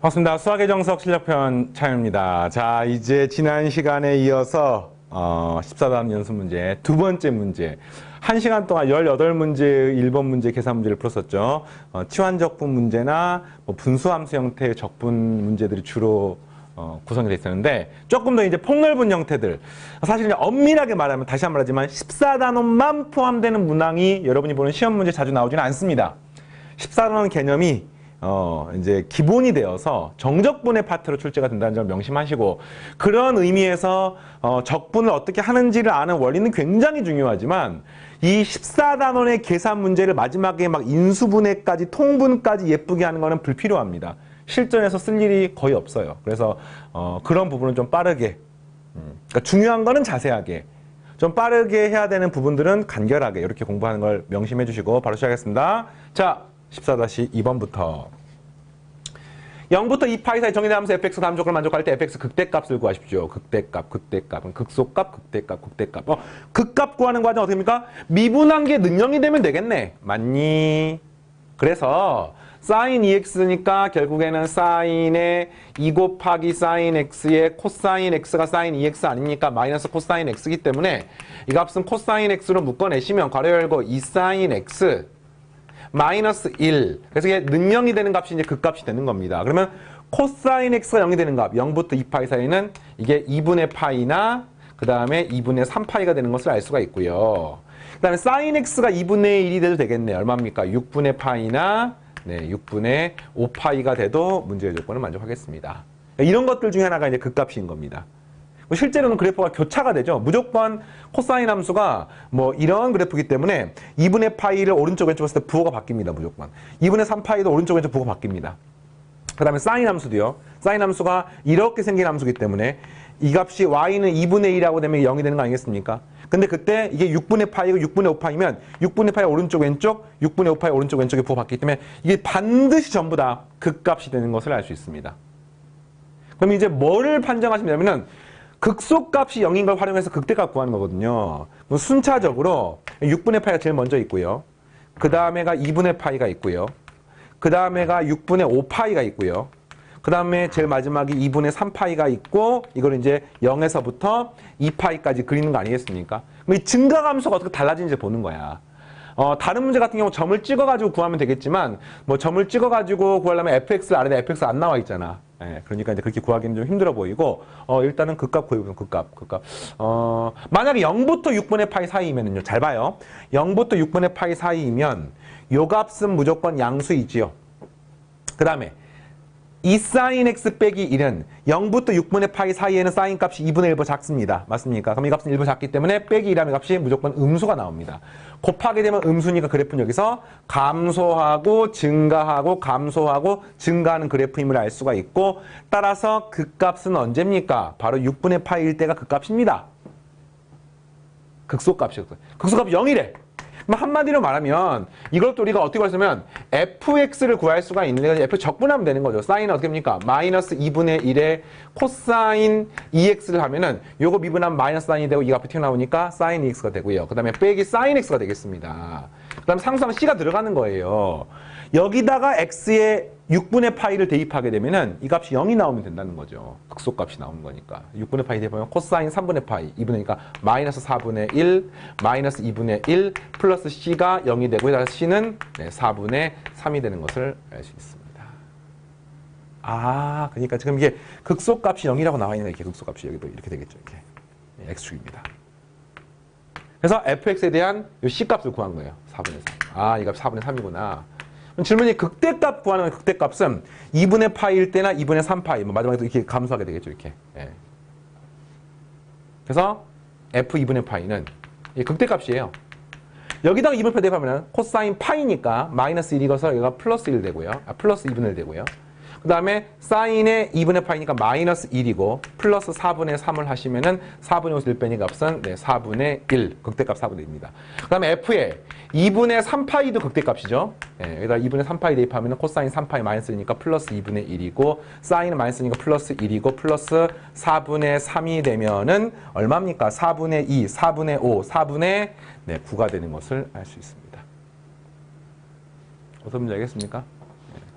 반갑습니다. 수학의 정석 실력편 차영입니다. 자, 이제 지난 시간에 이어서 14단 연습 문제 두 번째 문제. 1시간 동안 18문제의 1번 문제 계산 문제를 풀었었죠. 치환적분 문제나 분수함수 형태의 적분 문제들이 주로 구성이 되어 있었는데, 조금 더 이제 폭넓은 형태들, 사실 이제 엄밀하게 말하면 다시 한번 말하지만 14단원만 포함되는 문항이 여러분이 보는 시험 문제 자주 나오지는 않습니다. 14단원 개념이 이제 기본이 되어서 정적분의 파트로 출제가 된다는 점을 명심하시고, 그런 의미에서 적분을 어떻게 하는지를 아는 원리는 굉장히 중요하지만, 이 14단원의 계산 문제를 마지막에 막 인수분해까지 통분까지 예쁘게 하는 거는 불필요합니다. 실전에서 쓸 일이 거의 없어요. 그래서 그런 부분은 좀 빠르게, 그러니까 중요한 거는 자세하게, 좀 빠르게 해야 되는 부분들은 간결하게 이렇게 공부하는 걸 명심해 주시고 바로 시작하겠습니다. 자, 14-2번부터 0부터 2파이 사이 정의대함수 fx 다음 조건을 만족할 때 fx 극대값을 구하십시오. 극대값, 극소값, 극대값, 극대값. 극값 구하는 과정 어떻게 합니까? 미분한 게 능형이 되면 되겠네. 맞니? 그래서 sin 2x니까 결국에는 sin의 2 곱하기 sin x의 코사인 x가 sin 2x 아닙니까? 마이너스 코사인 x이기 때문에 이 값은 코사인 x로 묶어내시면 괄호 열고 2sin x 마이너스 1. 그래서 이게 능형이 되는 값이 이제 극값이 되는 겁니다. 그러면 코사인 x가 0이 되는 값, 0부터 2파이 사이는 이게 2분의 파이나 그 다음에 2분의 3파이가 되는 것을 알 수가 있고요. 그 다음에 사인 x가 2분의 1이 돼도 되겠네요. 얼마입니까? 6분의 파이나 6분의 5파이가 돼도 문제의 조건을 만족하겠습니다. 이런 것들 중에 하나가 이제 극값인 겁니다. 실제로는 그래프가 교차가 되죠. 무조건 코사인 함수가 뭐 이런 그래프이기 때문에 2분의 파이를 오른쪽 왼쪽 했을 때 부호가 바뀝니다. 무조건. 2분의 3파이도 오른쪽 왼쪽 부호가 바뀝니다. 그 다음에 사인 함수도요. 사인 함수가 이렇게 생긴 함수이기 때문에 이 값이 y는 2분의 1이라고 되면 0이 되는 거 아니겠습니까? 근데 그때 이게 6분의 파이고 6분의 5파이면 6분의 파이 오른쪽 왼쪽, 6분의 5파이 오른쪽 왼쪽에 부호 바뀌기 때문에 이게 반드시 전부 다 극값이 되는 것을 알 수 있습니다. 그럼 이제 뭐를 판정하시냐면은 극소값이 0인 걸 활용해서 극대값 구하는 거거든요. 순차적으로 6분의 파이가 제일 먼저 있고요. 그 다음에가 2분의 파이가 있고요. 그 다음에가 6분의 5파이가 있고요. 그 다음에 제일 마지막이 2분의 3파이가 있고, 이걸 이제 0에서부터 2파이까지 그리는 거 아니겠습니까? 그럼 이 증가함수가 어떻게 달라지는지 보는 거야. 다른 문제 같은 경우 점을 찍어가지고 구하면 되겠지만, 뭐 점을 찍어가지고 구하려면 fx를 아래에 fx 안 나와 있잖아. 예, 그러니까 이제 그렇게 구하기는 좀 힘들어 보이고, 일단은 극값 구해보면 극값. 만약에 0부터 6분의 파이 사이면은요, 잘 봐요. 0부터 6분의 파이 사이이면, 요 값은 무조건 양수이지요. 그 다음에, 2sin x 빼기 1은 0부터 6분의 파이 사이에는 사인 값이 2분의 1보다 작습니다. 맞습니까? 그럼 이 값은 1보다 작기 때문에 빼기 1하면 값이 무조건 음수가 나옵니다. 곱하게 되면 음수니까 그래프는 여기서 감소하고 증가하고 감소하고 증가하는 그래프임을 알 수가 있고, 따라서 그 값은 언제입니까? 바로 6분의 파이일 때가 그 값입니다. 극소값이었어요. 극소값이 0이래. 그럼 한마디로 말하면 이것도 우리가 어떻게 구했으면 fx를 구할 수가 있는데 f 적분하면 되는 거죠. 사인은 어떻게 합니까? 마이너스 2분의 1의 코사인 2x를 하면은 요거 미분하면 마이너스 사인이 되고 이 값이 튀어나오니까 사인 2x가 되고요. 그 다음에 빼기 사인 x가 되겠습니다. 그 다음에 상수항 c가 들어가는 거예요. 여기다가 x의 6분의 파이를 대입하게 되면은 이 값이 0이 나오면 된다는 거죠. 극소값이 나오는 거니까. 6분의 파이 대입하면 코사인 3분의 파이, 2분의니까 마이너스 4분의 1, 마이너스 2분의 1, 플러스 c가 0이 되고, 그래서 c는 4분의 3이 되는 것을 알 수 있습니다. 그러니까 지금 이게 극소값이 0이라고 나와 있는 게 이렇게 극소값이 여기도 이렇게 되겠죠. 이렇게. x축입니다. 그래서 fx에 대한 이 c값을 구한 거예요. 4분의 3. 이 값 4분의 3이구나. 질문이 극대값 구하는 극대값은 2분의 파이일 때나 2분의 3파이, 마지막에 이렇게 감소하게 되겠죠, 이렇게. 예. 그래서 f 2분의 파이는 이 극대값이에요. 여기다가 2분의 파이 대입하면 코사인 파이니까 마이너스 1이어서 여기가 플러스 1 되고요. 플러스 2분의 1 되고요. 그 다음에 사인의 2분의 파이니까 마이너스 1이고, 플러스 4분의 3을 하시면은 4분의 5을 빼니 값은 4분의 1, 극대값 4분의 1입니다. 그 다음에 f에 2분의 3파이도 극대값이죠. 여기다 2분의 3파이 대입하면 코사인 3파이 마이너스 1이니까 플러스 2분의 1이고, 사인은 마이너스 1이니까 플러스 1이고, 플러스 4분의 3이 되면은 얼마입니까? 4분의 2, 4분의 5, 4분의 9가 되는 것을 알 수 있습니다. 어떤 문제 알겠습니까?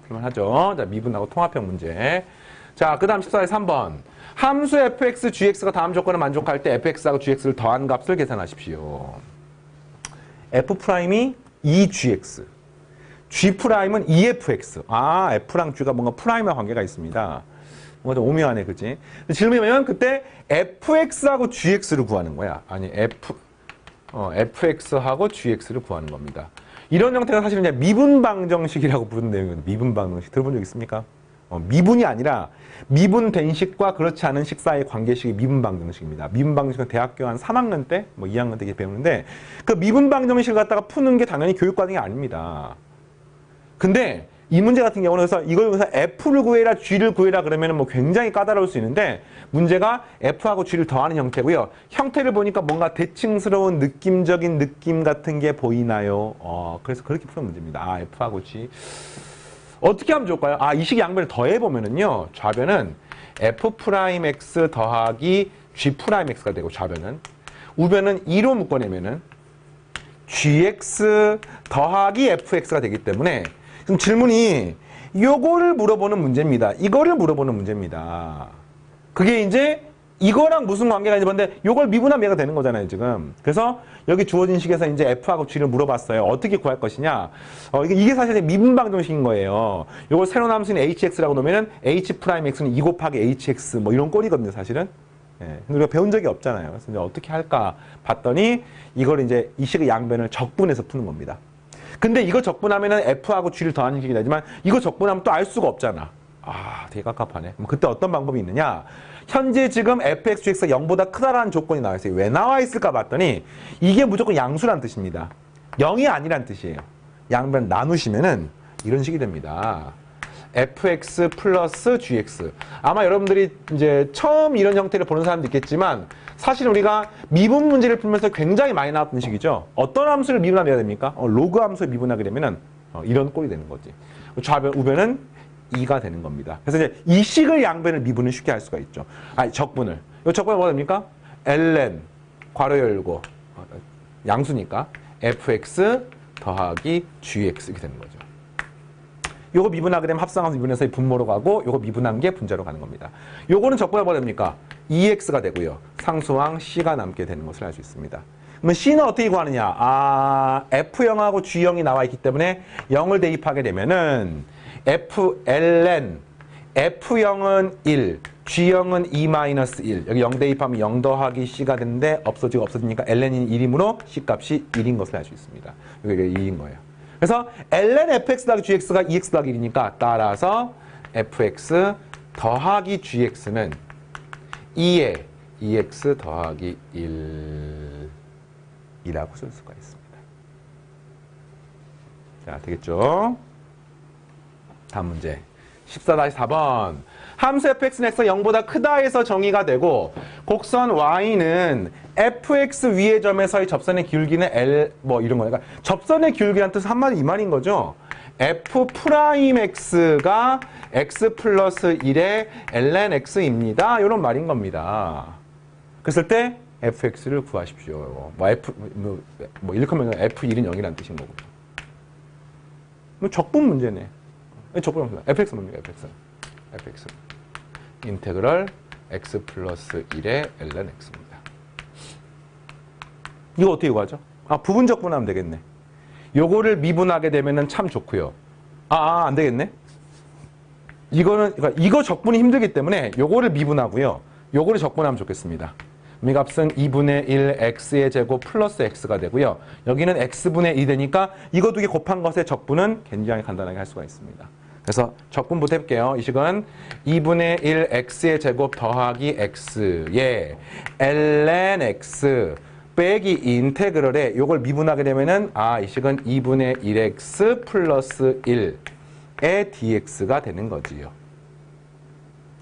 풀만하죠. 자, 미분하고 통합형 문제. 자, 그 다음 14의 3번. 함수 fx, gx가 다음 조건을 만족할 때 fx하고 gx를 더한 값을 계산하십시오. f'이 2gx, g'은 2fx. 아, f랑 g가 뭔가 프라임과 관계가 있습니다. 뭔가 좀 오묘하네, 그치? 질문이면 그때 fx하고 gx를 구하는 거야. 아니, fx하고 gx를 구하는 겁니다. 이런 형태가 사실은 이제 미분방정식이라고 부르는 내용이거든요. 미분방정식 들어본 적 있습니까? 미분이 아니라 미분된 식과 그렇지 않은 식 사이의 관계식이 미분방정식입니다. 미분방정식은 대학교 한 3학년 때, 뭐 2학년 때 배우는데 그 미분방정식을 갖다가 푸는 게 당연히 교육과정이 아닙니다. 근데 이 문제 같은 경우는 그래서 이걸 여기서 F를 구해라, G를 구해라 그러면 뭐 굉장히 까다로울 수 있는데 문제가 F하고 G를 더하는 형태고요. 형태를 보니까 뭔가 대칭스러운 느낌적인 느낌 같은 게 보이나요? 그래서 그렇게 푸는 문제입니다. 아, F하고 G. 어떻게 하면 좋을까요? 아, 이 식의 양변을 더해보면은요. 좌변은 F'X 더하기 G'X가 되고 좌변은. 우변은 2로 묶어내면은 GX 더하기 FX가 되기 때문에 그럼 질문이 요거를 물어보는 문제입니다. 이거를 물어보는 문제입니다. 그게 이제 이거랑 무슨 관계가 있는지 봤는데 요걸 미분하면 얘가 되는 거잖아요, 지금. 그래서 여기 주어진 식에서 이제 F하고 G를 물어봤어요. 어떻게 구할 것이냐. 이게 사실 미분방정식인 거예요. 요걸 새로운 함수인 HX라고 놓으면은 H'X는 2 곱하기 HX 뭐 이런 꼴이거든요, 사실은. 예. 근데 우리가 배운 적이 없잖아요. 그래서 이제 어떻게 할까 봤더니 이걸 이제 이 식의 양변을 적분해서 푸는 겁니다. 근데 이거 적분하면은 F하고 G를 더하는 식이 되지만 이거 적분하면 또 알 수가 없잖아. 아, 되게 깝깝하네. 그럼 그때 어떤 방법이 있느냐? 현재 지금 fx, gx가 0보다 크다라는 조건이 나와 있어요. 왜 나와 있을까 봤더니 이게 무조건 양수란 뜻입니다. 0이 아니란 뜻이에요. 양변 나누시면은 이런 식이 됩니다. fx 플러스 gx. 아마 여러분들이 이제 처음 이런 형태를 보는 사람도 있겠지만 사실 우리가 미분 문제를 풀면서 굉장히 많이 나왔던 식이죠. 어떤 함수를 미분하면 해야 됩니까? 로그 함수를 미분하게 되면은 이런 꼴이 되는 거지. 좌변, 우변은 2가 되는 겁니다. 그래서 이제 이 식을 양변을 미분을 쉽게 할 수가 있죠. 아니, 적분을. 이 적분이 뭐가 됩니까? ln, 괄호 열고, 양수니까 fx 더하기 gx 이렇게 되는 거죠. 요거 미분하게 되면 합성함수 미분해서 분모로 가고 요거 미분한 게 분자로 가는 겁니다. 요거는 적분이 뭐가 됩니까? 2x가 되고요. 상수항 c가 남게 되는 것을 알 수 있습니다. 그러면 c는 어떻게 구하느냐? 아, f0하고 g0이 나와 있기 때문에 0을 대입하게 되면은 ln, f0은 1, g0은 2-1. 여기 0 대입하면 0 더하기 c가 되는데 없어지고 없어지니까 ln이 1이므로 c 값이 1인 것을 알 수 있습니다. 이게 2인 거예요. 그래서 ln fx 더하기 gx가 2x 더하기 1이니까 따라서 fx 더하기 gx는 2에 2x 더하기 1이라고 쓸 수가 있습니다. 자, 되겠죠? 다음 문제 14-4번 함수 fx는 x가 0보다 크다 해서 정의가 되고 곡선 y는 fx 위의 점에서의 접선의 기울기는 l 뭐 이런 거니까 그러니까 접선의 기울기란 뜻은 한마디 이 말인 거죠. f'x가 x 플러스 1의 ln x입니다. 이런 말인 겁니다. 그랬을 때 fx를 구하십시오. 뭐 일컬면 f1은 0이라는 뜻인 거고요. 뭐 적분 문제네. 적분 문제. fx 뭡니까? fx. 인테그럴 x 플러스 1의 ln x입니다. 이거 어떻게 구하죠? 아, 부분 적분하면 되겠네. 요거를 미분하게 되면은 참 좋고요. 안 되겠네. 그러니까 이거 적분이 힘들기 때문에 요거를 미분하고요. 요거를 적분하면 좋겠습니다. 미값은 2분의 1 x의 제곱 플러스 x가 되고요. 여기는 x분의 2 되니까 이거 두 개 곱한 것의 적분은 굉장히 간단하게 할 수가 있습니다. 그래서 적분부터 해볼게요. 이 식은 2분의 1 x의 제곱 더하기 x의 ln x 빼기 인테그럴에 요걸 미분하게 되면은 이 식은 2분의 1x 플러스 1의 dx가 되는 거지요.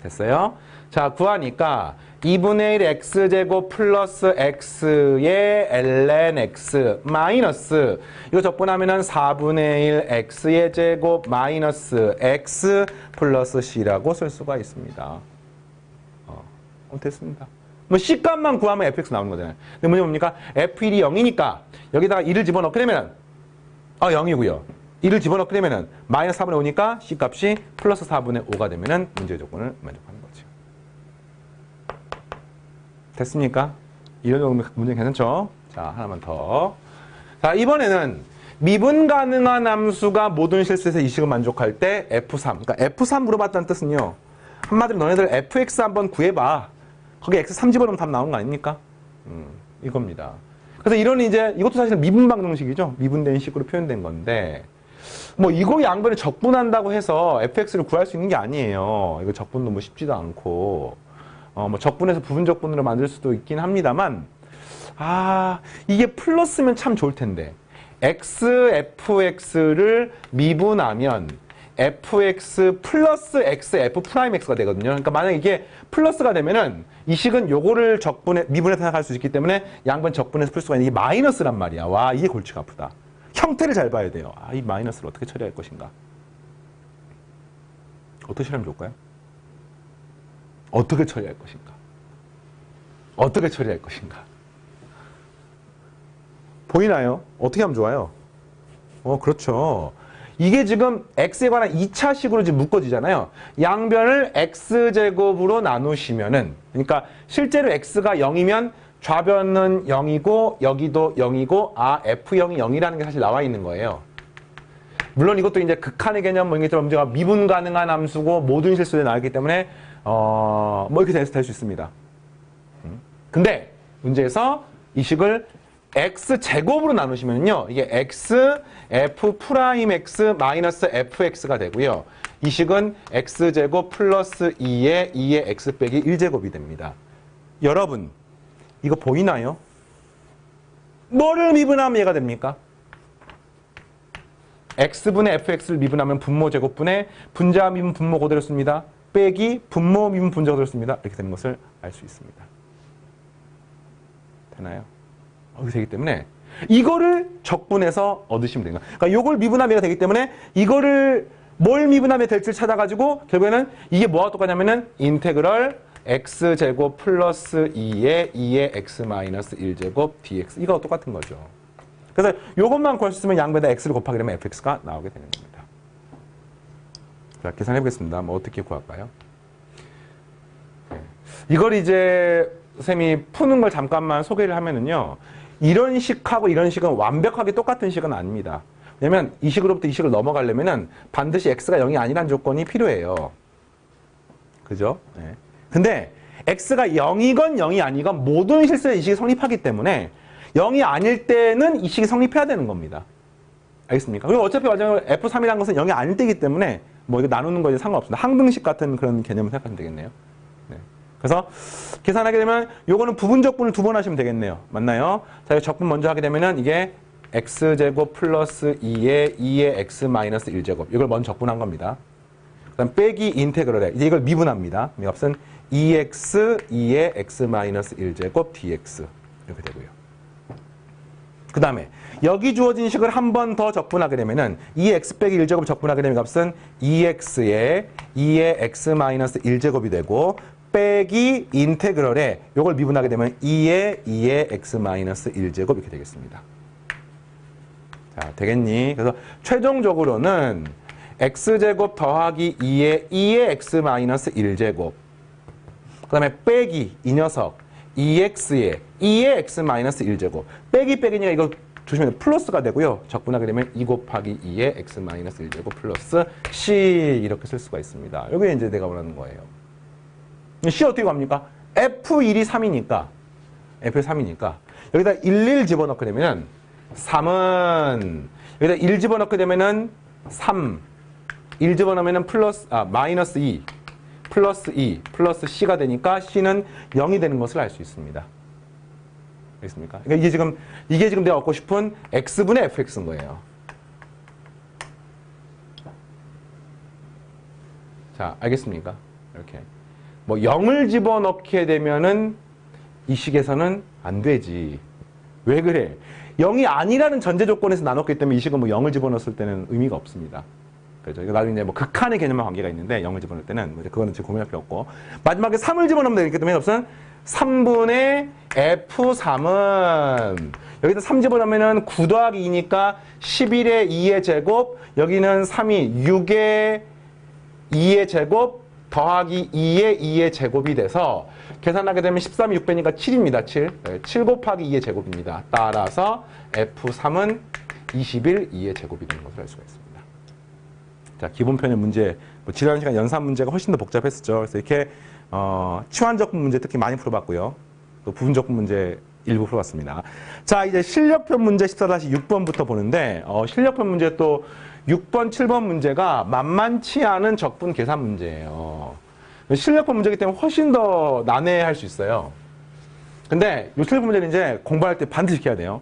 됐어요? 자, 구하니까 2분의 1 x제곱 플러스 x의 ln x 마이너스 이거 적분하면은 4분의 1 x의 제곱 마이너스 x 플러스 c라고 쓸 수가 있습니다. 됐습니다. 뭐 c값만 구하면 fx 나오는 거잖아요. 근데 뭡니까? f1이 0이니까 여기다가 1을 집어넣게 되면 0이고요. 1을 집어넣게 되면은 마이너스 4분의 5니까 C 값이 플러스 4분의 5가 되면은 문제 조건을 만족하는 거죠. 됐습니까? 이런 정도 문제 괜찮죠? 자, 하나만 더. 자, 이번에는 미분 가능한 함수가 모든 실수에서 이 식을 만족할 때 F3. 그러니까 F3 물어봤다는 뜻은요. 한마디로 너네들 fx 한번 구해봐. 거기 x3 집어넣으면 답 나오는 거 아닙니까? 이겁니다. 그래서 이런 이것도 사실 미분 방정식이죠. 미분된 식으로 표현된 건데, 뭐 이거 양변을 적분한다고 해서 fx를 구할 수 있는 게 아니에요. 이거 적분도 뭐 쉽지도 않고, 뭐 적분해서 부분 적분으로 만들 수도 있긴 합니다만, 이게 플러스면 참 좋을 텐데, fx를 미분하면 fx 플러스 x f 프라임 x가 되거든요. 그러니까 만약 이게 플러스가 되면은 이 식은 요거를 미분해서 생각할 수 있기 때문에 양변 적분해서 풀 수가 있는 이게 마이너스란 말이야. 와, 이게 골치가 아프다. 형태를 잘 봐야 돼요. 이 마이너스를 어떻게 처리할 것인가? 어떻게 처리하면 좋을까요? 어떻게 처리할 것인가? 어떻게 처리할 것인가? 보이나요? 어떻게 하면 좋아요? 그렇죠. 이게 지금 x에 관한 2차식으로 지금 묶어지잖아요. 양변을 x제곱으로 나누시면은, 그러니까 실제로 x가 0이면 좌변은 0이고 여기도 0이고 f0이 0이라는 게 사실 나와 있는 거예요. 물론 이것도 이제 극한의 개념, 문제가 미분 가능한 함수고 모든 실수에 나왔기 때문에 뭐 이렇게 될 수 있습니다. 근데 문제에서 이 식을 x제곱으로 나누시면요. 이게 x, f 프라임 x 마이너스 fx가 되고요. 이 식은 x제곱 플러스 2의 x 빼기 1제곱이 됩니다. 여러분, 이거 보이나요? 뭐를 미분하면 얘가 됩니까? x분의 fx를 미분하면 분모 제곱분의 분자 미분 분모 그대로 씁니다. 빼기 분모 미분 분자 그대로 씁니다. 이렇게 되는 것을 알 수 있습니다. 되나요? 이렇게 되기 때문에 이거를 적분해서 얻으시면 됩니다. 그러니까 이걸 미분하면 얘가 되기 때문에 이거를 뭘 미분하면 될지를 찾아가지고 결국에는 이게 뭐가 똑같냐면은 인테그럴 x제곱 플러스 2의 x 마이너스 1제곱 dx 이거와 똑같은 거죠. 그래서 이것만 구할 수 있으면 양변에다 x를 곱하게 되면 fx가 나오게 되는 겁니다. 자, 계산해 보겠습니다. 뭐 어떻게 구할까요? 이걸 이제 쌤이 푸는 걸 잠깐만 소개를 하면은요. 이런 식하고 이런 식은 완벽하게 똑같은 식은 아닙니다. 왜냐면 이 식으로부터 이 식을 넘어가려면은 반드시 x가 0이 아니라는 조건이 필요해요. 그죠? 네. 근데 x가 0이건 0이 아니건 모든 실수에 이 식이 성립하기 때문에 0이 아닐 때는 이 식이 성립해야 되는 겁니다. 알겠습니까? 그리고 어차피 마지막으로 f3이라는 것은 0이 아닐 때이기 때문에 뭐 이거 나누는 거에 상관없습니다. 항등식 같은 그런 개념을 생각하면 되겠네요. 네. 그래서 계산하게 되면 요거는 부분 적분을 2번 하시면 되겠네요. 맞나요? 자, 적분 먼저 하게 되면은 이게 x제곱 플러스 2의 x 마이너스 1제곱 이걸 먼저 적분한 겁니다. 그 다음 빼기 인테그럴에 이제 이걸 미분합니다. 이 값은 2x x 마이너스 1제곱 dx 이렇게 되고요. 그 다음에 여기 주어진 식을 한 번 더 적분하게 되면은 2x 빼기 1제곱 적분하게 되면 값은 2x에 x 마이너스 1제곱이 되고 빼기 인테그럴에 이걸 미분하게 되면 2의 x 마이너스 1제곱 이렇게 되겠습니다. 자, 되겠니? 그래서 최종적으로는 x제곱 더하기 2의 x 마이너스 1제곱 그 다음에 빼기 이 녀석 2x에 x 마이너스 1제곱 빼기 빼기니까 이거 조심해야 돼요. 플러스가 되고요. 적분하게 되면 2 곱하기 2의 x 마이너스 1제곱 플러스 c 이렇게 쓸 수가 있습니다. 이게 이제 내가 원하는 거예요. C 어떻게 갑니까? F1이 3이니까 F1이 3이니까 여기다 1 집어넣게 되면 3은 여기다 1 집어넣게 되면은 3 1 집어넣으면 마이너스 2 플러스 2 플러스 C가 되니까 C는 0이 되는 것을 알 수 있습니다. 알겠습니까? 그러니까 이게 지금 내가 얻고 싶은 X분의 FX인 거예요. 자, 알겠습니까? 이렇게. 뭐 0을 집어넣게 되면은 이 식에서는 안 되지. 왜 그래? 0이 아니라는 전제 조건에서 나눴기 때문에 이 식은 뭐 0을 집어넣었을 때는 의미가 없습니다. 그죠? 이거 나중에 이제 뭐 극한의 개념과 관계가 있는데 0을 집어넣을 때는 뭐 이제 그거는 지금 고민할 필요 없고 마지막에 3을 집어넣으면 되기 때문에 무슨 3분의 F3은 여기다 3 집어넣으면은 9 더하기 2니까 11의 2의 제곱 여기는 3이 6의 2의 제곱 더하기 2의 2의 제곱이 돼서 계산하게 되면 13이 6배니까 7입니다. 7. 7 곱하기 2의 제곱입니다. 따라서 F3은 21 2의 제곱이 되는 것을 알 수가 있습니다. 자, 기본편의 문제, 뭐 지난 시간 연산 문제가 훨씬 더 복잡했었죠. 그래서 이렇게 치환적분 문제 특히 많이 풀어봤고요. 또 부분적분 문제 일부 풀어봤습니다. 자, 이제 실력편 문제 14-6번부터 보는데 실력편 문제 또 6번, 7번 문제가 만만치 않은 적분 계산 문제예요. 실력편 문제이기 때문에 훨씬 더 난해할 수 있어요. 근데 이 실력편 문제는 이제 공부할 때 반드시 해야 돼요.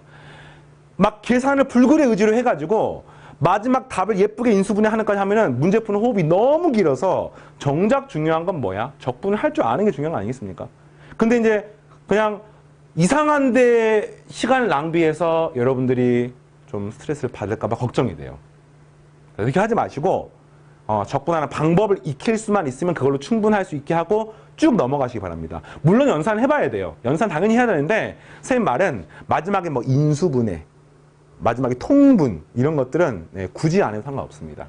막 계산을 불굴의 의지로 해가지고 마지막 답을 예쁘게 인수분해하는까지 하면은 문제 푸는 호흡이 너무 길어서 정작 중요한 건 뭐야? 적분을 할 줄 아는 게 중요한 거 아니겠습니까? 근데 이제 그냥 이상한데 시간을 낭비해서 여러분들이 좀 스트레스를 받을까봐 걱정이 돼요. 그렇게 하지 마시고 적분하는 방법을 익힐 수만 있으면 그걸로 충분할 수 있게 하고 쭉 넘어가시기 바랍니다. 물론 연산을 해봐야 돼요. 연산 당연히 해야 되는데 선생님 말은 마지막에 뭐 인수분해 마지막에 통분 이런 것들은 굳이 안 해도 상관없습니다.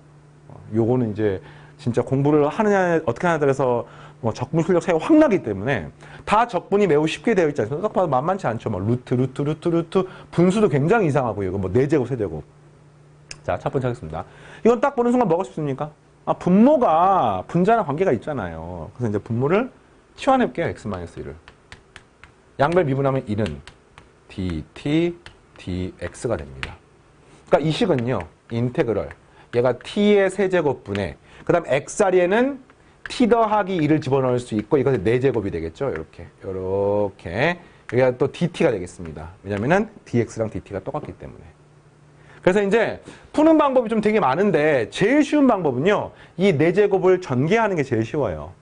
요거는 이제 진짜 공부를 하느냐 어떻게 하느냐에 따라서 적분 실력 차이가 확 나기 때문에 다 적분이 매우 쉽게 되어 있지 않습니까? 딱 봐도 만만치 않죠. 뭐 루트 분수도 굉장히 이상하고요. 이거 뭐 4제곱, 3제곱. 자, 첫 번째 하겠습니다. 이건 딱 보는 순간 뭐가 싶습니까? 분모가 분자랑 관계가 있잖아요. 그래서 이제 분모를 치환해 볼게요. x-1을. 양별 미분하면 1은 dt dx가 됩니다. 그러니까 이 식은요. 인테그럴. 얘가 t의 세제곱분에 그 다음 x 자리에는 t 더하기 2를 집어넣을 수 있고 이것의 4제곱이 되겠죠. 이렇게 여기가 또 dt가 되겠습니다. 왜냐면은 dx랑 dt가 똑같기 때문에. 그래서 이제 푸는 방법이 좀 되게 많은데 제일 쉬운 방법은요. 이 4제곱을 전개하는 게 제일 쉬워요.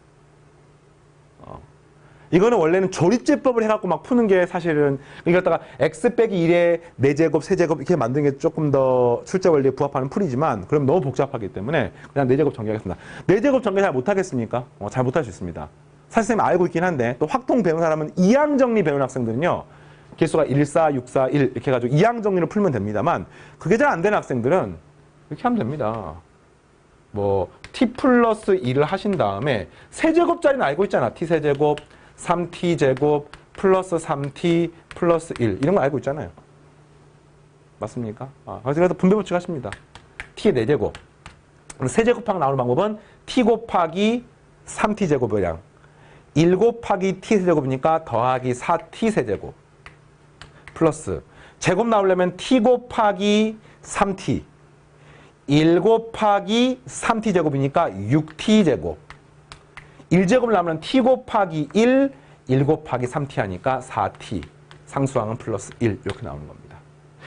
이거는 원래는 조립제법을 해갖고 막 푸는 게 사실은 이걸 갖다가 x 빼기 1에 4제곱, 3제곱 이렇게 만드는 게 조금 더 출제 원리에 부합하는 풀이지만 그럼 너무 복잡하기 때문에 그냥 4제곱 전개하겠습니다. 4제곱 전개 잘 못하겠습니까? 잘 못할 수 있습니다. 사실 선생님 알고 있긴 한데 또 확통 배운 사람은 이항정리 배운 학생들은요. 개수가 1, 4, 6, 4, 1 이렇게 해가지고 이항정리를 풀면 됩니다만 그게 잘 안 되는 학생들은 이렇게 하면 됩니다. 뭐 t 플러스 2를 하신 다음에 세제곱짜리는 알고 있잖아. t 세제곱 3t제곱 플러스 3t 플러스 1 이런 거 알고 있잖아요. 맞습니까? 그래서 분배 법칙 하십니다. t의 4제곱. 그럼 세제곱하고 나오는 방법은 t 곱하기 3t제곱이랑 1 곱하기 t 세제곱이니까 더하기 4t 세제곱 플러스 제곱 나오려면 t 곱하기 3t 1 곱하기 3t 제곱이니까 6t 제곱 1제곱 나오면 t 곱하기 1, 1 곱하기 3t 하니까 4t. 상수항은 플러스 1 이렇게 나오는 겁니다.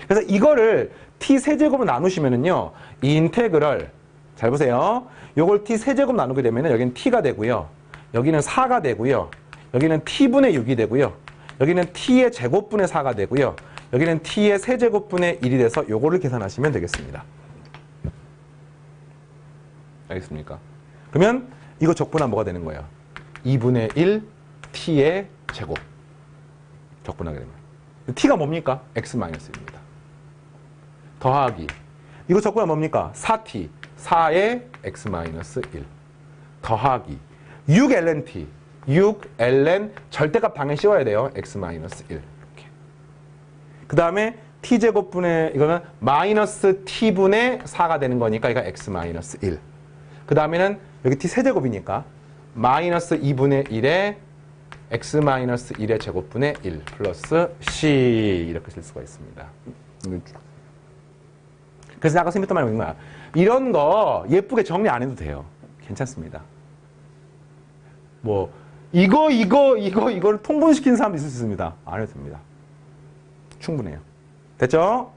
그래서 이거를 t 세제곱으로 나누시면은요. 이 인테그럴 잘 보세요. 요걸 t 세제곱 나누게 되면은 여기는 t가 되고요. 여기는 4가 되고요. 여기는 t분의 6이 되고요. 여기는 t의 제곱분의 4가 되고요. 여기는 t의 세제곱분의 1이 돼서 요거를 계산하시면 되겠습니다. 알겠습니까? 그러면 이거 적분하면 뭐가 되는 거예요? 2분의 1 t의 제곱 적분하게 되면 t가 뭡니까? x-1입니다. 더하기 이거 적분하면 뭡니까? 4t 4의 x-1 더하기 6ln-t 6ln 절대값 당연히 씌워야 돼요. x-1 이렇게 그 다음에 t제곱분의 이거는 마이너스 t분의 4가 되는 거니까 이거 x-1 그 다음에는 여기 t 세제곱이니까 마이너스 2분의 1에 x-1의 제곱분의 1 플러스 c 이렇게 쓸 수가 있습니다. 그래서 아까 선생님 했던 말이 뭐야? 이런 거 예쁘게 정리 안 해도 돼요. 괜찮습니다. 뭐 이거를 통분시키는 사람도 있을 수 있습니다. 안 해도 됩니다. 충분해요. 됐죠?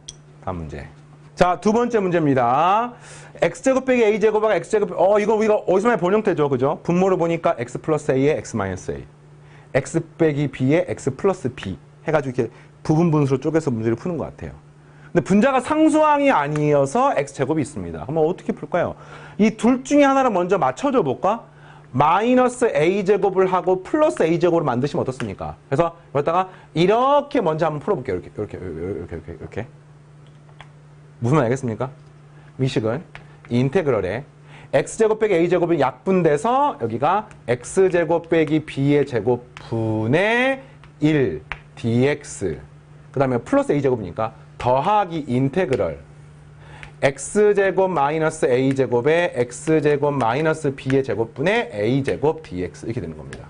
다음 문제. 자, 두 번째 문제입니다. x제곱 빼기 a제곱하고 x제곱 이거 우리가 어디서 많이 본 형태죠. 그죠? 분모를 보니까 x 플러스 a에 x 마이너스 a x 빼기 b에 x 플러스 b 해가지고 이렇게 부분 분수로 쪼개서 문제를 푸는 것 같아요. 근데 분자가 상수항이 아니어서 x제곱이 있습니다. 그럼 어떻게 풀까요? 이 둘 중에 하나를 먼저 맞춰줘 볼까? 마이너스 a제곱을 하고 플러스 a제곱을 만드시면 어떻습니까? 그래서 여기다가 이렇게 먼저 한번 풀어볼게요. 이렇게. 무슨 말 알겠습니까? 이 식은 이 인테그럴에 x제곱 빼기 a제곱이 약분돼서 여기가 x제곱 빼기 b의 제곱분의 1 dx 그 다음에 플러스 a제곱이니까 더하기 인테그럴 x제곱 마이너스 a제곱에 x제곱 마이너스 b의 제곱분의 a제곱 dx 이렇게 되는 겁니다.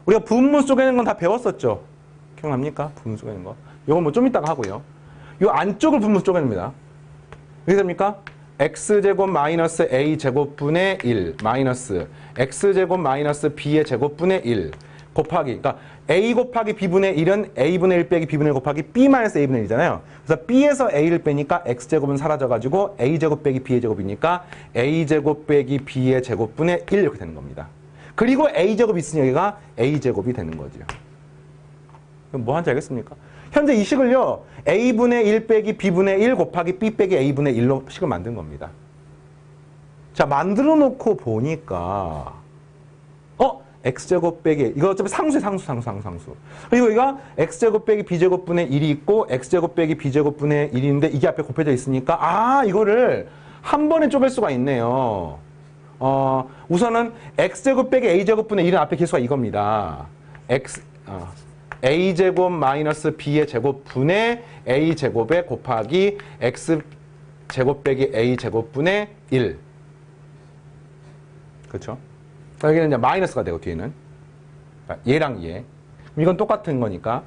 우리가 부분분 쪼개는 건 다 배웠었죠? 기억납니까? 부분분 쪼개는 거. 이건 뭐 좀 이따가 하고요. 이 안쪽을 부분분 쪼개냅니다. 어떻게 됩니까? x제곱 마이너스 a제곱분의 1 마이너스 x제곱 마이너스 b의 제곱분의 1 곱하기, 그러니까 a 곱하기 b분의 1은 a분의 1 빼기 b분의 1 곱하기 b 마이너스 a분의 1이잖아요. 그래서 b에서 a를 빼니까 x제곱은 사라져가지고 a제곱 빼기 b의 제곱이니까 a제곱 빼기 b의 제곱분의 1 이렇게 되는 겁니다. 그리고 a제곱이 있으니 여기가 a제곱이 되는 거죠. 그럼 뭐 하는지 알겠습니까? 현재 이 식을요, a분의 1 빼기 b분의 1 곱하기 b 빼기 a분의 1로 식을 만든 겁니다. 자, 만들어 놓고 보니까 x제곱 빼기 이거 어차피 상수에 상수. 그리고 이거 x제곱 빼기 b제곱분의 1이 있고 x제곱 빼기 b제곱분의 1인데 이게 앞에 곱해져 있으니까 이거를 한 번에 쪼갤 수가 있네요. 우선은 x제곱 빼기 a제곱분의 1은 앞에 개수가 이겁니다. a제곱 마이너스 b의 제곱분의 a제곱에 곱하기 x제곱 빼기 a제곱분의 1. 그렇죠? 여기는 이제 마이너스가 되고 뒤에는 얘랑 얘. 이건 똑같은 거니까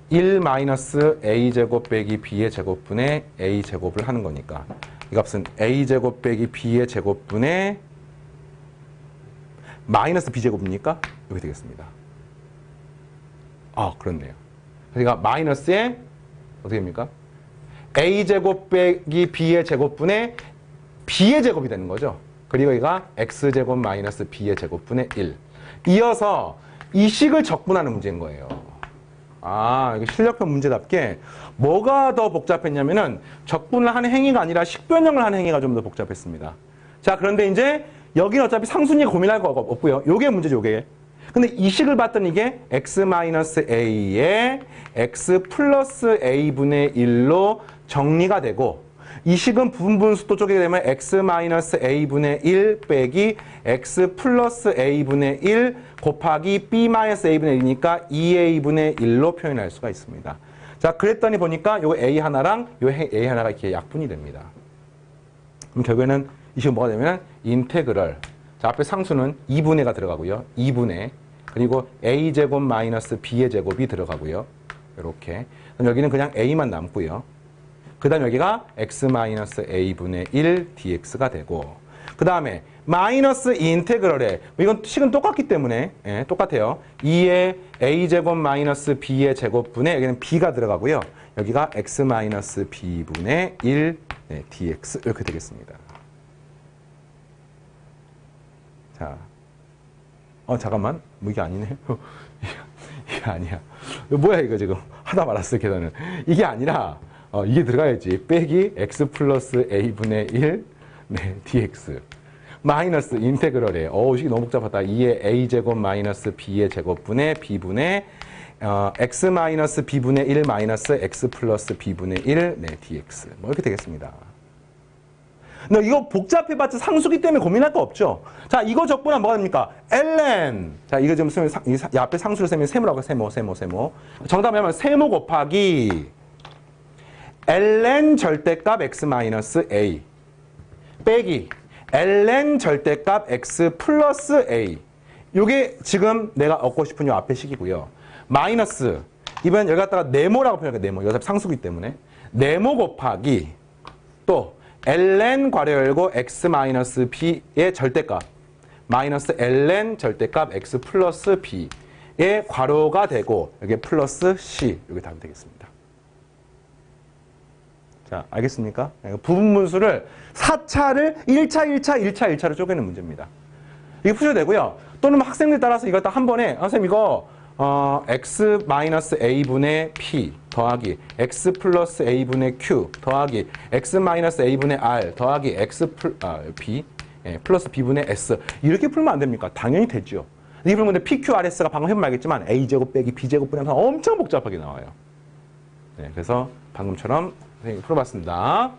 1 마이너스 a제곱 빼기 b의 제곱분의 a제곱을 하는 거니까 이 값은 a제곱 빼기 b의 제곱분의 마이너스 b제곱입니까? 이렇게 되겠습니다. 그렇네요. 그러니까 마이너스에 어떻게 됩니까? a제곱 빼기 b의 제곱분의 b의 제곱이 되는 거죠. 그리고 여기가 x제곱 마이너스 b의 제곱분의 1. 이어서 이 식을 적분하는 문제인 거예요. 이게 실력편 문제답게 뭐가 더 복잡했냐면은 적분을 하는 행위가 아니라 식변형을 하는 행위가 좀 더 복잡했습니다. 자, 그런데 이제 여기는 어차피 상수니까 고민할 거 없고요. 요게 문제죠, 요게. 근데 이 식을 봤더니 이게 x-a에 x 플러스 a분의 1로 정리가 되고 이 식은 부분분수도 쪼개게 되면 x-a분의 1 빼기 x 플러스 a분의 1 곱하기 b-a분의 1이니까 2a분의 1로 표현할 수가 있습니다. 자, 그랬더니 보니까 요 a 하나랑 요 a 하나가 이렇게 약분이 됩니다. 그럼 결국에는 이 식은 뭐가 되면 인테그럴. 자, 앞에 상수는 2분의가 들어가고요. 2분의. 그리고 a제곱 마이너스 b의 제곱이 들어가고요. 이렇게. 그럼 여기는 그냥 a만 남고요. 그 다음 여기가 x-a분의 1 dx가 되고 그 다음에 마이너스 인테그럴에 이건 식은 똑같기 때문에 똑같아요. 2의 a제곱 마이너스 b의 제곱분에 여기는 b가 들어가고요. 여기가 x-b분의 1 dx 이렇게 되겠습니다. 자, 잠깐만, 이게 아니네. 이게 아니야. 뭐야 이거 지금 하다 말았어 계산은. 이게 아니라 이게 들어가야지. 빼기 x 플러스 a분의 1 dx 마이너스 인테그럴에 식이 너무 복잡하다. 2의 a제곱 마이너스 b의 제곱분의 b분의 x 마이너스 b분의 1 마이너스 x 플러스 b분의 1 dx 뭐 이렇게 되겠습니다. 근데 이거 복잡해봤자 상수기 때문에 고민할 거 없죠. 자, 이거 적분하면 뭐가 됩니까? ln. 자, 이거 지금 쓰면 이 앞에 상수를 세면 세모라고 세모. 정답을 하면 세모 곱하기 ln 절대값 x-a 빼기 ln 절대값 x 플러스 a. 요게 지금 내가 얻고 싶은 요 앞에 식이고요. 마이너스 이번엔 여기 갖다가 네모라고 표현할게요. 네모. 이거 상수기 때문에 네모 곱하기 또 ln 괄호 열고 x-b의 절대값 마이너스 ln 절대값 x 플러스 b의 괄호가 되고 여기 플러스 c 여기 답이 되겠습니다. 자, 알겠습니까? 부분분수를 4차를 1차로 쪼개는 문제입니다. 이게 푸셔도 되고요. 또는 학생들 따라서 이거 딱 한 번에 선생님 이거 x 마이너스 a분의 p 더하기 x 플러스 a분의 q 더하기 x 마이너스 a분의 r 더하기 b 플러스 b분의 s 이렇게 풀면 안 됩니까? 당연히 되죠. 이렇게 풀면 PQRS가 방금 해보면 알겠지만 a제곱 빼기 b제곱 분하면 엄청 복잡하게 나와요. 네, 그래서 방금처럼 선생님이 풀어봤습니다.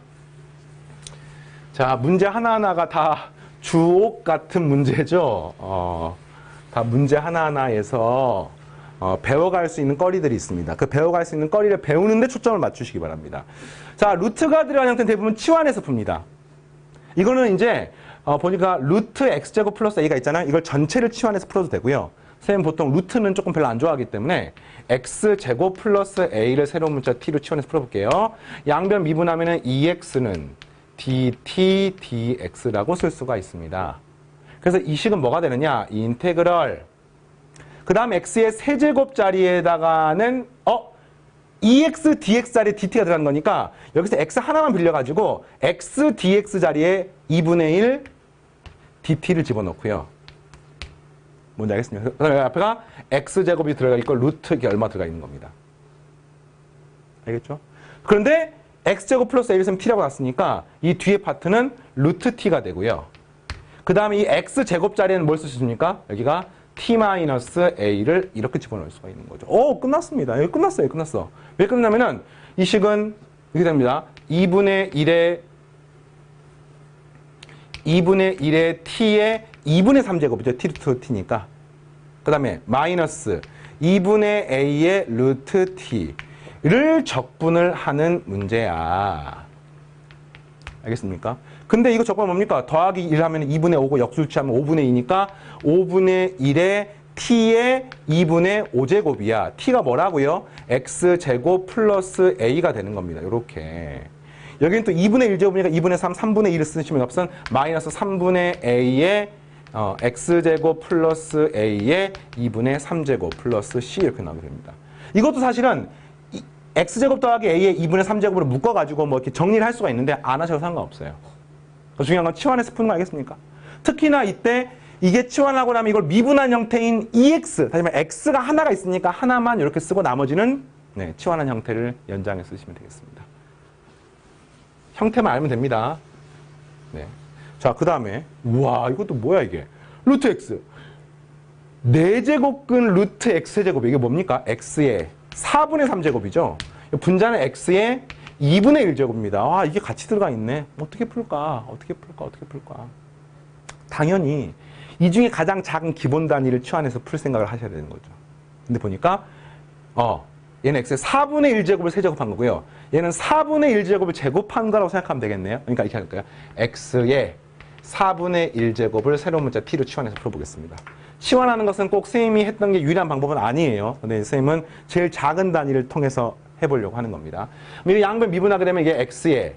자, 문제 하나하나가 다 주옥 같은 문제죠. 다 문제 하나하나에서 배워갈 수 있는 거리들이 있습니다. 그 배워갈 수 있는 거리를 배우는데 초점을 맞추시기 바랍니다. 자, 루트가 들어간 형태는 대부분 치환해서 풉니다. 이거는 이제 보니까 루트 x제곱 플러스 a가 있잖아요. 이걸 전체를 치환해서 풀어도 되고요. 선생님 보통 루트는 조금 별로 안 좋아하기 때문에 x제곱 플러스 a를 새로운 문자 t로 치환해서 풀어볼게요. 양변 미분하면 2x는 dt dx라고 쓸 수가 있습니다. 그래서 이 식은 뭐가 되느냐? 인테그럴 그 다음 x의 세제곱 자리에다가는 2x dx 자리에 dt가 들어간 거니까 여기서 x 하나만 빌려가지고 x dx 자리에 2분의 1 dt를 집어넣고요. 뭔지 알겠습니까? 그 다음에 앞에가 x제곱이 들어가 있고 루트 이게 얼마 들어가 있는 겁니다. 알겠죠? 그런데 x제곱 플러스 a를 쓰면 t라고 났으니까 이 뒤에 파트는 루트 t가 되고요. 그 다음에 이 x제곱 자리에는 뭘 쓸 수 있습니까? 여기가 t-a를 이렇게 집어넣을 수가 있는 거죠. 끝났습니다. 여기 끝났어요. 끝났어. 왜 끝나면은 이 식은 이렇게 됩니다. 2분의 1의 t의 2분의 3제곱이죠. t 루트 t니까. 그 다음에 마이너스 2분의 a의 루트 t를 적분을 하는 문제야. 알겠습니까? 근데 이거 적분 뭡니까? 더하기 1 하면 2분의 5고 역술치하면 5분의 2니까 5분의 1의 t의 2분의 5제곱이야. t가 뭐라고요? x제곱 플러스 a가 되는 겁니다. 이렇게. 여기는 또 2분의 1제곱이니까 2분의 3, 3분의 1을 쓰시면 없선 마이너스 3분의 a의 x제곱 플러스 a의 2분의 3제곱 플러스 c 이렇게 나오게 됩니다. 이것도 사실은 x제곱 더하기 a의 2분의 3제곱으로 묶어가지고 뭐 이렇게 정리를 할 수가 있는데 안 하셔도 상관없어요. 중요한 건 치환해서 푸는 거 알겠습니까? 특히나 이때 이게 치환하고 나면 이걸 미분한 형태인 EX, 다시 말해 X가 하나가 있으니까 하나만 이렇게 쓰고 나머지는 치환한 형태를 연장해 쓰시면 되겠습니다. 형태만 알면 됩니다. 네. 자, 그 다음에 우와 이것도 뭐야 이게? 루트 X 4제곱근 루트 X제곱 이게 뭡니까? X의 4분의 3제곱이죠. 분자는 X의 2분의 1제곱입니다. 이게 같이 들어가 있네. 어떻게 풀까? 당연히 이 중에 가장 작은 기본 단위를 치환해서 풀 생각을 하셔야 되는 거죠. 근데 보니까 얘는 x의 4분의 1제곱을 세제곱한 거고요. 얘는 4분의 1제곱을 제곱한 거라고 생각하면 되겠네요. 그러니까 이렇게 할까요? x의 4분의 1제곱을 새로운 문자 t로 치환해서 풀어보겠습니다. 치환하는 것은 꼭 선생님이 했던 게 유일한 방법은 아니에요. 근데 선생님은 제일 작은 단위를 통해서 해보려고 하는 겁니다. 양변 미분하게 되면 이게 x의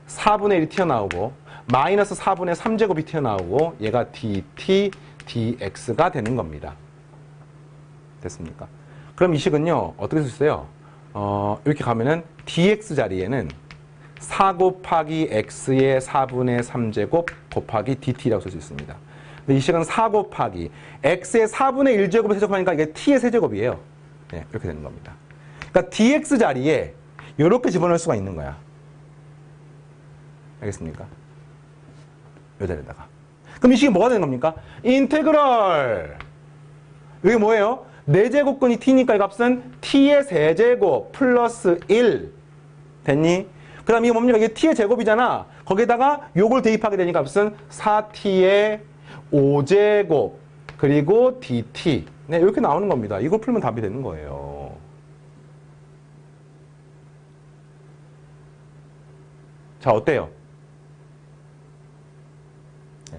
4분의 1이 튀어나오고 마이너스 4분의 3제곱이 튀어나오고 얘가 dt, dx가 되는 겁니다. 됐습니까? 그럼 이 식은요 어떻게 쓸 수 있어요? 이렇게 가면은 dx 자리에는 4 곱하기 x의 4분의 3제곱 곱하기 dt라고 쓸 수 있습니다. 근데 이 식은 4 곱하기 x의 4분의 1제곱을 세제곱하니까 이게 t의 세제곱이에요. 네, 이렇게 되는 겁니다. 그러니까 dx 자리에 이렇게 집어넣을 수가 있는 거야. 알겠습니까? 이 자리에다가. 그럼 이 식이 뭐가 되는 겁니까? 인테그럴. 이게 뭐예요? 4제곱근이 t니까 이 값은 t의 세제곱 플러스 1 됐니? 그 다음 이게 뭡니까? 이게 t의 제곱이잖아. 거기에다가 요걸 대입하게 되니까 값은 4t의 5제곱 그리고 dt. 네, 이렇게 나오는 겁니다. 이걸 풀면 답이 되는 거예요. 자, 어때요? 네.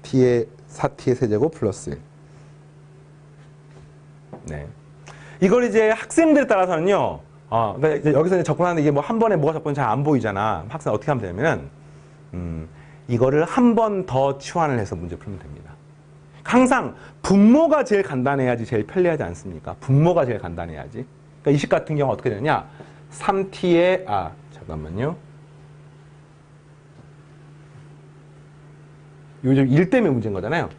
t의 4t의 세제곱 플러스 1. 네. 이걸 이제 학생들에 따라서는요, 그러니까 이제 여기서 이제 접근하는데 이게 뭐 한 번에 뭐가 접근이 잘 안 보이잖아. 학생 어떻게 하면 되냐면은, 이거를 한 번 더 치환을 해서 문제 풀면 됩니다. 항상 분모가 제일 간단해야지 제일 편리하지 않습니까? 분모가 제일 간단해야지. 그러니까 이 식 같은 경우 어떻게 되느냐? 3t의, 잠깐만요. 요즘 1 때문에 문제인 거잖아요.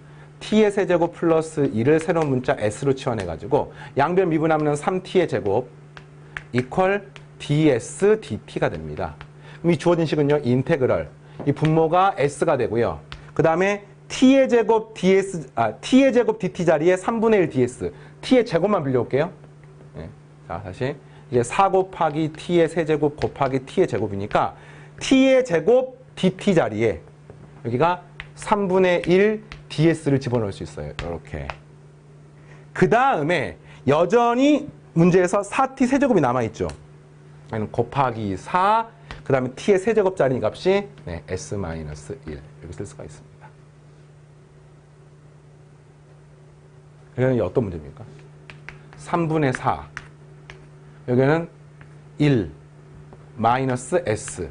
t의 세제곱 플러스 1을 새로운 문자 s로 치환해가지고 양변 미분하면 3t의 제곱 이퀄 ds dt가 됩니다. 그럼 이 주어진 식은요, 인테그럴. 이 분모가 s가 되고요. 그 다음에 t의 제곱 t의 제곱 dt 자리에 3분의 1 ds. t의 제곱만 빌려올게요. 네. 자, 다시. 이게 4 곱하기 t의 세제곱 곱하기 t의 제곱이니까 t의 제곱 dt 자리에 여기가 3분의 1 ds를 집어넣을 수 있어요. 이렇게. 그 다음에 여전히 문제에서 4t 세제곱이 남아있죠. 곱하기 4, 그 다음에 t의 세제곱짜리 값이 s-1 이렇게 쓸 수가 있습니다. 여기는 어떤 문제입니까? 3분의 4 여기는 1 마이너스 s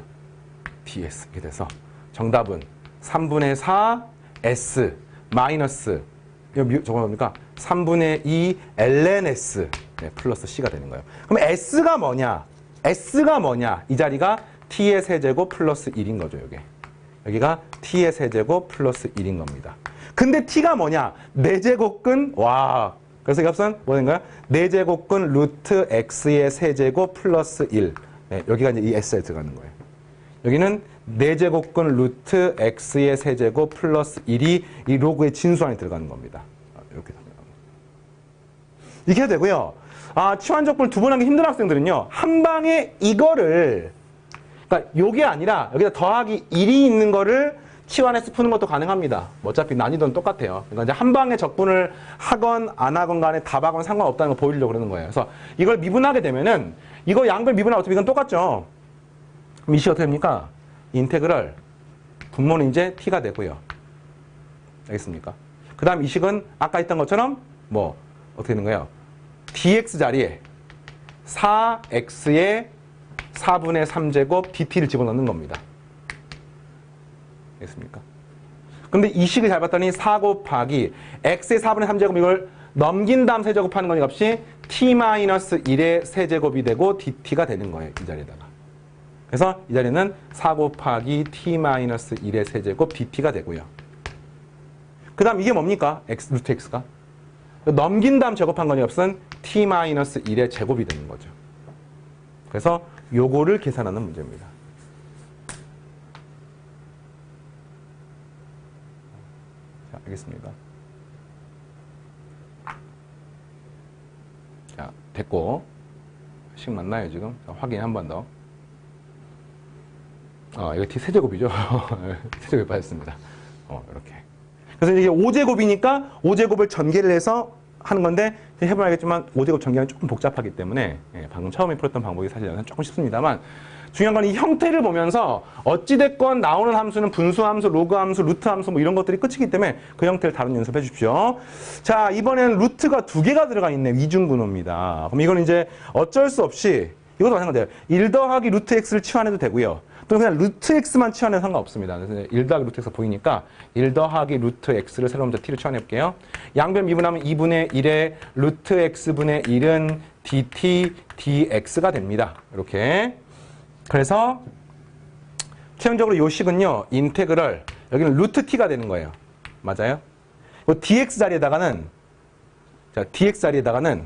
ds 이렇게 돼서 정답은 3분의 4 s 마이너스 저거 뭡니까? 3분의 2 ln s 플러스 c가 되는 거예요. 그럼 s가 뭐냐? s가 뭐냐? 이 자리가 t의 세제곱 플러스 1인 거죠. 여기가 t의 세제곱 플러스 1인 겁니다. 근데 t가 뭐냐? 4제곱근 와. 그래서 이 값은 뭐 되는 거야? 4제곱근 루트 x의 세제곱 플러스 1. 네, 여기가 이제 이 s에 들어가는 거예요. 여기는 4제곱근 루트 x의 세제곱 플러스 1이 이 로그의 진수 안에 들어가는 겁니다. 이렇게 이렇게 해야 되고요. 치환적분을 두 번 하기 힘든 학생들은요, 한 방에 이거를, 그러니까 요게 아니라 여기다 더하기 1이 있는 거를 치환해서 푸는 것도 가능합니다. 어차피 난이도는 똑같아요. 그러니까 이제 한 방에 적분을 하건 안 하건 간에 답하건 상관없다는 걸 보여주려고 그러는 거예요. 그래서 이걸 미분하게 되면은 이거 양변 미분하면 어차피 이건 똑같죠. 그럼 이 식 어떻게 됩니까? 인테그럴 분모는 이제 t가 되고요. 알겠습니까? 그 다음 이 식은 아까 했던 것처럼 뭐 어떻게 되는 거예요? dx 자리에 4x의 4분의 3제곱 dt를 집어넣는 겁니다. 알겠습니까? 근데 이 식을 잘 봤더니 4 곱하기 x의 4분의 3제곱 이걸 넘긴 다음 세제곱하는 거니 값이 t-1의 세제곱이 되고 dt가 되는 거예요. 이 자리에다가. 그래서 이 자리는 4 곱하기 t-1의 세제곱 dt가 되고요. 그 다음 이게 뭡니까? 루트 x가. 넘긴 다음 제곱한 거니 값은 t-1의 제곱이 되는 거죠. 그래서 요거를 계산하는 문제입니다. 자, 알겠습니다. 자, 됐고. 식 맞나요, 지금? 자, 확인 한 번 더. 이거 t 세제곱이죠? 세제곱이 빠졌습니다. 이렇게. 그래서 이게 5제곱이니까 5제곱을 전개를 해서 하는 건데, 해보면 알겠지만 5제곱 전개는 조금 복잡하기 때문에, 방금 처음에 풀었던 방법이 사실 조금 쉽습니다만, 중요한 건 이 형태를 보면서 어찌됐건 나오는 함수는 분수 함수, 로그 함수, 루트 함수 뭐 이런 것들이 끝이기 때문에 그 형태를 다룬 연습해 주십시오. 자, 이번에는 루트가 2개가 들어가 있네. 이중분호입니다. 그럼 이건 이제 어쩔 수 없이 이것도 마찬가지예요. 1 더하기 루트 x를 치환해도 되고요. 또는 그냥 루트 x만 치환해도 상관없습니다. 그래서 1 더하기 루트 x가 보이니까 1 더하기 루트 x를 새로운 문자 t를 치환해 볼게요. 양변 미분하면 2분의 1의 루트 x분의 1은 dt dx가 됩니다. 이렇게. 그래서 최종적으로 요 식은요, 인테그럴, 여기는 루트 t가 되는 거예요. 맞아요? 이 dx 자리에다가는, 자, dx 자리에다가는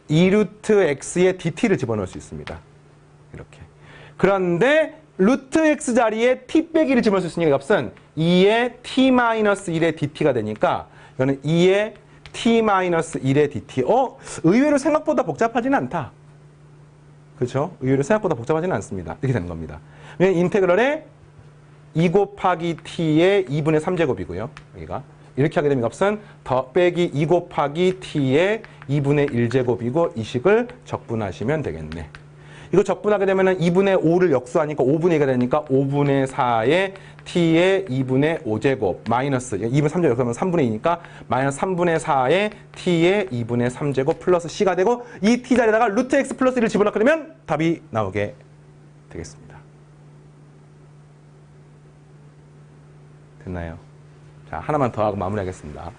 2루트 x의 dt를 집어넣을 수 있습니다. 이렇게. 그런데 루트 x 자리에 t 빼기를 집어넣을 수 있으니까 값은 2의 t-1의 dt가 되니까 이거는 2의 t-1의 dt. 의외로 생각보다 복잡하지는 않다. 그렇죠? 의외로 생각보다 복잡하지는 않습니다. 이렇게 되는 겁니다. 인테그럴에 2 곱하기 t의 2분의 3제곱이고요. 여기가. 이렇게 하게 되면 값은 더 빼기 2 곱하기 t의 2분의 1제곱이고 이 식을 적분하시면 되겠네. 이거 적분하게 되면 2분의 5를 역수하니까 5분의 2가 되니까 5분의 4의 t의 2분의 5제곱 마이너스 2분의 3제곱 그러면 3분의 2니까 마이너스 3분의 4의 t의 2분의 3제곱 플러스 c가 되고 이 t 자리에다가 루트 x 플러스 1을 집어넣게 되면 답이 나오게 되겠습니다. 됐나요? 자, 하나만 더 하고 마무리하겠습니다.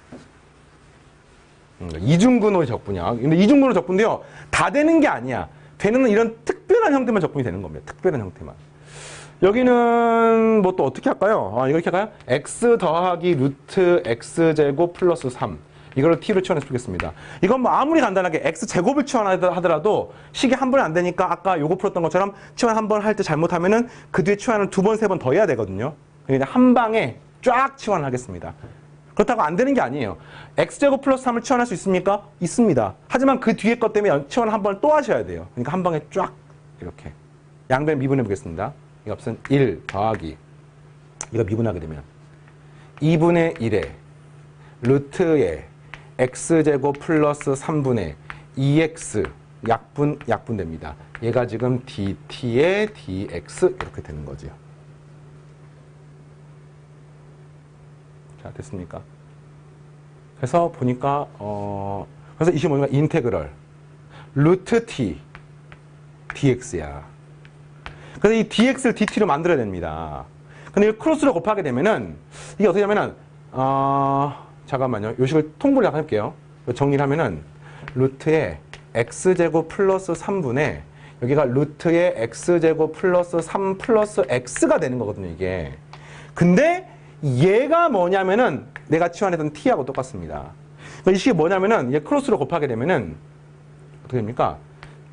이중분호의 적분이야. 근데 이중분호 적분도요, 다 되는 게 아니야. 되는 이런 특별한 형태만 적분이 되는 겁니다. 특별한 형태만. 여기는 뭐 또 어떻게 할까요? 이렇게 할까요? x 더하기 루트 x제곱 플러스 3. 이걸 t로 치환해서 풀겠습니다. 이건 뭐 아무리 간단하게 x제곱을 치환하더라도 식이 한 번에 안 되니까 아까 요거 풀었던 것처럼 치환 한 번 할 때 잘못하면은 그 뒤에 치환을 두 번, 세 번 더 해야 되거든요. 그냥 한 방에 쫙 치환을 하겠습니다. 그렇다고 안 되는 게 아니에요. x제곱 플러스 3을 치환할 수 있습니까? 있습니다. 하지만 그 뒤에 것 때문에 치환을 한 번 또 하셔야 돼요. 그러니까 한 방에 쫙 이렇게. 양변 미분해 보겠습니다. 이 값은 1 더하기 이거 미분하게 되면 2분의 1에 루트에 x제곱 플러스 3분의 2x 약분됩니다. 얘가 지금 dt의 dx 이렇게 되는 거죠. 자, 됐습니까? 그래서 보니까 그래서 이게 뭐냐면 인테그럴 루트 t dx야. 그래서 이 dx를 dt로 만들어야 됩니다. 근데 이 크로스로 곱하게 되면은 이게 어떻게 하면은 잠깐만요. 요 식을 통분을 약간 해볼게요. 정리를 하면은 루트에 x제곱 플러스 3분의 여기가 루트에 x제곱 플러스 3 플러스 x가 되는 거거든요, 이게. 근데 얘가 뭐냐면은 내가 치환했던 t하고 똑같습니다. 이 식이 뭐냐면은 얘 크로스로 곱하게 되면은 어떻게 됩니까?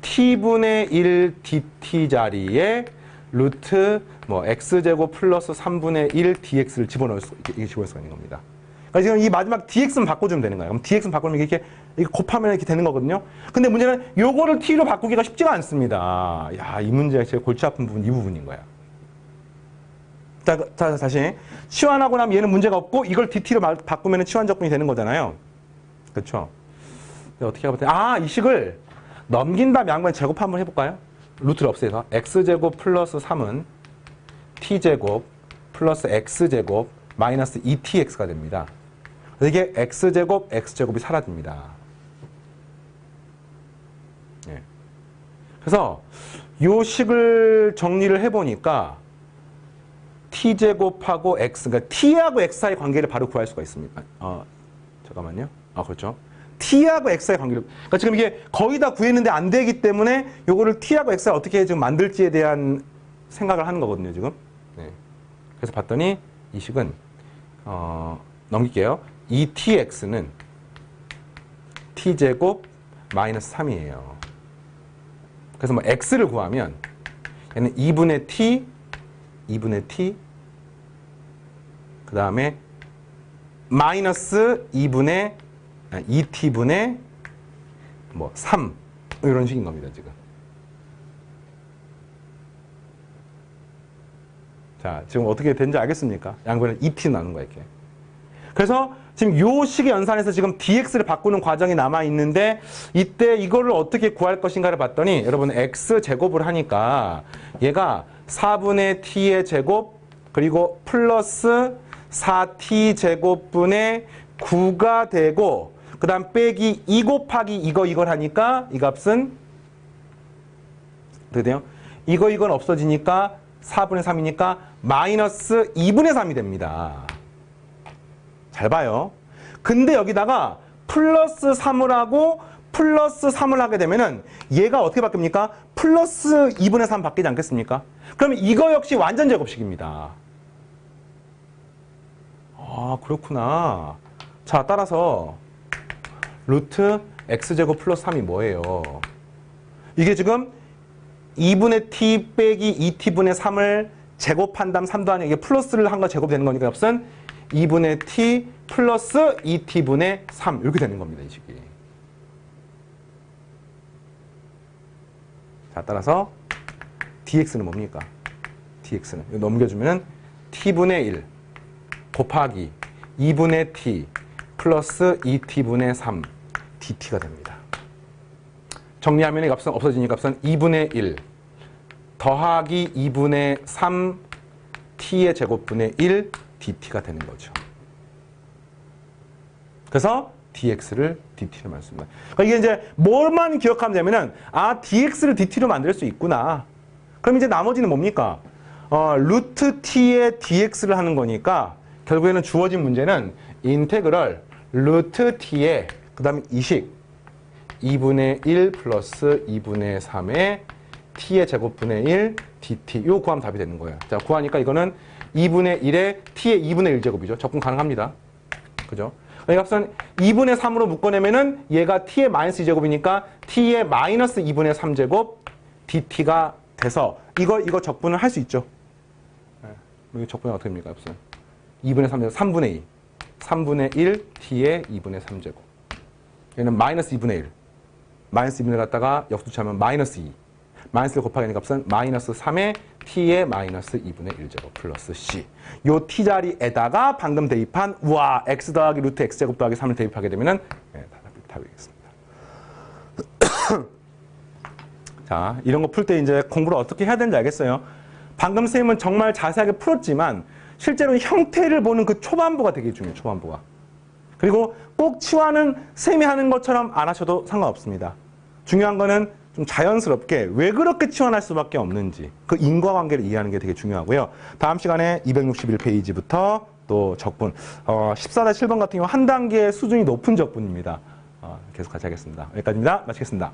t분의 1 dt 자리에 루트 뭐 x제곱 플러스 3분의 1 dx를 집어넣을 수가 있는 겁니다. 그러니까 지금 이 마지막 dx만 바꿔주면 되는 거예요. 그럼 dx만 바꾸면 이렇게 곱하면 이렇게 되는 거거든요. 근데 문제는 요거를 t로 바꾸기가 쉽지가 않습니다. 야, 이 문제가 제일 골치 아픈 부분 이 부분인 거야. 자, 다시 치환하고 나면 얘는 문제가 없고 이걸 dt로 바꾸면 치환 적분이 되는 거잖아요. 그렇죠? 어떻게 해볼까요? 이 식을 넘긴 다음에 양변 제곱 한번 해볼까요? 루트를 없애서 x제곱 플러스 3은 t제곱 플러스 x제곱 마이너스 2tx가 됩니다. 이게 x제곱 x제곱이 사라집니다. 예. 그래서 요 식을 정리를 해보니까 t제곱하고 x, 그러니까 t하고 x 사이 관계를 바로 구할 수가 있습니다. 잠깐만요. 그렇죠. t하고 x 사이 관계를. 그러니까 지금 이게 거의 다 구했는데 안 되기 때문에 요거를 t하고 x 사이 어떻게 지금 만들지에 대한 생각을 하는 거거든요, 지금. 네. 그래서 봤더니 이 식은 넘길게요. 이 tx는 t제곱 마이너스 3이에요. 그래서 뭐 x를 구하면 얘는 2분의 t 그 다음에 마이너스 2t분의 뭐 3 이런 식인 겁니다, 지금. 자, 지금 어떻게 된지 알겠습니까? 양변에 2t 나눈 거야, 이렇게. 그래서 지금 요 식의 연산에서 지금 dx를 바꾸는 과정이 남아 있는데 이때 이거를 어떻게 구할 것인가를 봤더니 여러분 x 제곱을 하니까 얘가 4분의 t의 제곱 그리고 플러스 4t 제곱분의 9가 되고 그 다음 빼기 2 곱하기 이걸 하니까 이 값은 어떻게 돼요? 이건 없어지니까 4분의 3이니까 마이너스 2분의 3이 됩니다. 잘 봐요. 근데 여기다가 플러스 3을 하고 플러스 3을 하게 되면은 얘가 어떻게 바뀝니까? 플러스 2분의 3 바뀌지 않겠습니까? 그러면 이거 역시 완전 제곱식입니다. 그렇구나. 자, 따라서 루트 x제곱 플러스 3이 뭐예요? 이게 지금 2분의 t 빼기 2t분의 3을 제곱한 다음 3도 아니고 이게 플러스를 한 거 제곱되는 거니까 값은 2분의 t 플러스 2t분의 3 이렇게 되는 겁니다, 이 식이. 자, 따라서 dx는 뭡니까? dx는 이거 넘겨주면은 t분의 1 곱하기 2분의 t 플러스 2t분의 3 dt가 됩니다. 정리하면 이 값은 없어지니까 값은 2분의 1 더하기 2분의 3 t의 제곱분의 1 dt가 되는 거죠. 그래서 dx를 dt로 만듭니다. 그러니까 이게 이제 뭘만 기억하면 되면은 dx를 dt로 만들 수 있구나. 그럼 이제 나머지는 뭡니까? 루트 t의 dx를 하는 거니까 결국에는 주어진 문제는 인테그럴 루트 t의 그 다음에 이식 2분의 1 플러스 2분의 3의 t의 제곱분의 1 dt. 이거 구하면 답이 되는 거예요. 자, 구하니까 이거는 2분의 1에 t의 2분의 1제곱이죠. 적분 가능합니다. 그죠? 이 값은 2분의 3으로 묶어내면은 얘가 t의 마이너스 2제곱이니까 t의 마이너스 2분의 3제곱 dt가 돼서 이거 적분을 할 수 있죠. 이거 적분이 어떻게 됩니까? 값은 2분의 3제곱 3분의 2. 3분의 1 t의 2분의 3제곱. 얘는 마이너스 2분의 1. 마이너스 2분의 1 갖다가 역수치하면 마이너스 2. 마이너스 1 곱하기 하는 값은 마이너스 3의 t의 마이너스 2분의 1제곱 플러스 c. 요 t 자리에다가 방금 대입한 우와 x 더하기 루트 x제곱 더하기 3을 대입하게 되면은 답이겠습니다. 자, 이런 거 풀 때 이제 공부를 어떻게 해야 되는지 알겠어요. 방금 쌤은 정말 자세하게 풀었지만 실제로 형태를 보는 그 초반부가 되게 중요해요. 초반부가. 그리고 꼭 치환은 쌤이 하는 것처럼 안 하셔도 상관없습니다. 중요한 거는 좀 자연스럽게 왜 그렇게 치환할 수밖에 없는지 그 인과관계를 이해하는 게 되게 중요하고요. 다음 시간에 261페이지부터 또 적분 14-7번 같은 경우 한 단계 수준이 높은 적분입니다. 계속 같이 하겠습니다. 여기까지입니다. 마치겠습니다.